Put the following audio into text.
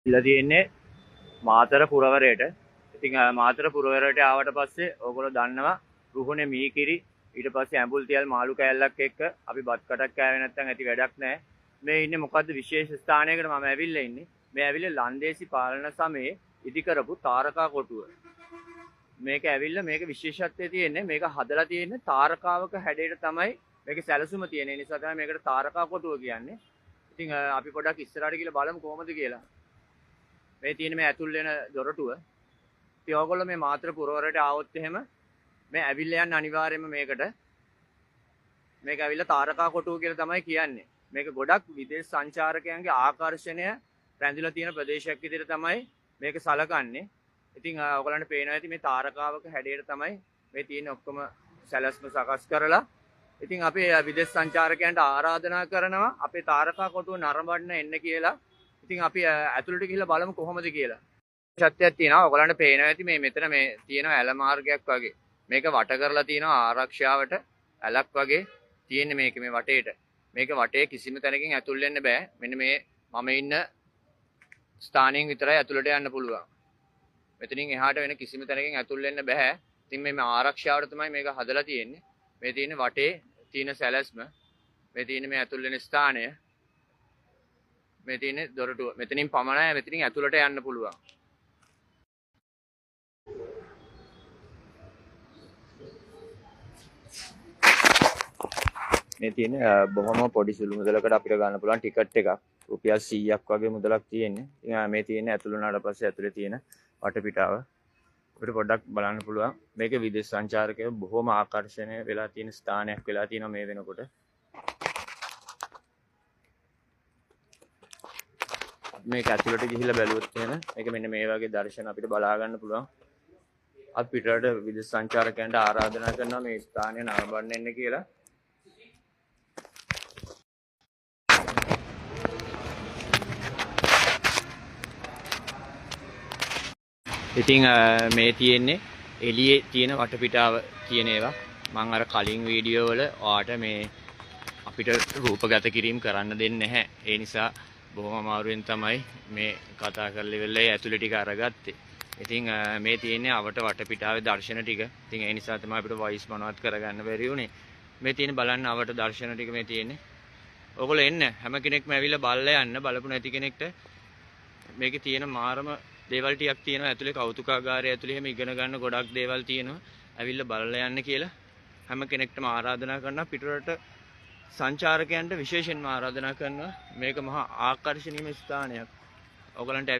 ඉලා තියෙන්නේ මාතර පුරවරයට. ඉතින් මාතර පුරවරයට ආවට පස්සේ ඕගොල්ලෝ දන්නවා රුහුණේ මීකිරි ඊට පස්සේ ඇඹුල් තියල් මාළු කෑල්ලක් එක්ක අපි බත් කටක් කෑවේ නැත්නම් ඇති වැඩක් නැහැ. මේ ඉන්නේ මොකද්ද විශේෂ ස්ථානයකට මම ඇවිල්ලා ඉන්නේ. මේ ඇවිල්ලා ලන්දේසි පාලන සමයේ ඉදි කරපු තාරකා කොටුව. මේක ඇවිල්ලා මේක විශේෂත්වයේ තියෙන්නේ මේක හදලා තියෙන්නේ තාරකාවක හැඩයට තමයි මේකේ සැලසුම තියෙන නිසා තමයි මේකට තාරකා කොටුව කියන්නේ. ඉතින් අපි පොඩ්ඩක් ඉස්සරහට ගිහලා බලමු කොහොමද කියලා. මේ තියෙන මේ ඇතුල් වෙන දොරටුව. ඉතින් ඕගොල්ලෝ මේ මාතර පුරවරයට ආවොත් එහෙම මේ ඇවිල්ලා යන්න අනිවාර්යයෙන්ම මේකට. මේක ඇවිල්ලා තාරකා කොටුව කියලා තමයි කියන්නේ. මේක ගොඩක් විදේශ සංචාරකයන්ගේ ආකර්ෂණය රැඳිලා තියෙන ප්‍රදේශයක් විදිහට තමයි මේක සලකන්නේ. ඉතින් ඔයගලන්ට පේනවා ඇති මේ තාරකාවක හැඩයට තමයි මේ තියෙන ඔක්කොම සැලැස්ම සකස් කරලා. ඉතින් අපි විදේශ සංචාරකයන්ට ආරාධනා කරනවා අපේ තාරකා කොටුව නරඹන්න එන්න කියලා. ඉතින් අපි ඇතුළට ගිහිල්ලා බලමු කොහොමද කියලා. සත්‍යයක් තියෙනවා. ඔයගලන්ට පේනවා ඇති මේ මෙතන මේ තියෙන ඇල මාර්ගයක් වගේ. මේක වට කරලා තියෙනවා ආරක්ෂාවට ඇලක් වගේ තියෙන්නේ මේ වටේට. මේක වටේ කිසිම තැනකින් ඇතුල් වෙන්න බෑ. මෙන්න මේ මම ඉන්න ස්ථානයෙන් විතරයි ඇතුළට යන්න පුළුවන්. මෙතනින් එහාට වෙන කිසිම තැනකින් ඇතුල් වෙන්න බෑ. ඉතින් මේ ආරක්ෂාවට තමයි මේක හදලා තියෙන්නේ. මේ තියෙන වටේ තියෙන සැලැස්ම, මේ තියෙන මේ ඇතුල් වෙන ස්ථානය, මේ තියෙන දොරටුව. මෙතනින් පමණයි මෙතනින් ඇතුළට යන්න පුළුවන්. මේ තියෙන බොහොම පොඩි සුළු මුදලකට අපිට ගන්න පුළුවන් ටිකට් එකක්. රුපියල් 100ක් වගේ මුදලක් තියෙන්නේ. ඉතින් මේ තියෙන ඇතුළ වුණාට පස්සේ ඇතුලේ තියෙන වටපිටාව අපිට පොඩ්ඩක් බලන්න පුළුවන්. මේක විදේශ සංචාරකයෝ බොහොම ආකර්ෂණය වෙලා තියෙන ස්ථානයක් වෙලා තියෙනවා මේ වෙනකොට. මේක ඇතුළට ගිහිල්ලා බැලුවොත් එහෙම මේක මෙන්න මේ වගේ දර්ශන අපිට බලා ගන්න පුළුවන්. අපි පිටරට විදේශ සංචාරකයන්ට ආරාධනා කරනවා මේ ස්ථානය නරඹන්න එන්න කියලා. ඉතින් මේ තියෙන්නේ එළියේ තියෙන වටපිටාව කියන ඒවා මම අර කලින් වීඩියෝ වල ඔයාට මේ අපිට රූපගත කිරීම කරන්න දෙන්නේ නැහැ. ඒ නිසා බොහොම අමාරුවෙන් තමයි මේ කතා කරලා ඉවරලා ඇතුළේ ටික අරගත්තේ. ඉතින් මේ තියෙන්නේ අවට වටපිටාවේ දර්ශන ටික. ඉතින් ඒ නිසා තමයි අපිට වොයිස් මොනවත් කරගන්න බැරි වුණේ. මේ තියෙන බලන්න අවට දර්ශන ටික මේ තියෙන්නේ. ඔයගොල්ලෝ එන්න හැම කෙනෙක්ම ඇවිල්ලා බලලා යන්න. බලපු නැති කෙනෙක්ට මේකේ තියෙන මාරම දේවල් ටිකක් තියෙනවා ඇතුලේ කෞතුකාගාරය ඇතුලේ එහෙම ඉගෙන ගන්න ගොඩක් දේවල් තියෙනවා. ඇවිල්ලා බලලා යන්න කියලා හැම කෙනෙක්ටම ආරාධනා කරනවා. පිටරට සංචාරකයන්ට විශේෂයෙන්ම ආරාධනා කරනවා. මේක මහා ආකර්ෂණීය ස්ථානයක්. ඔයගලන්ට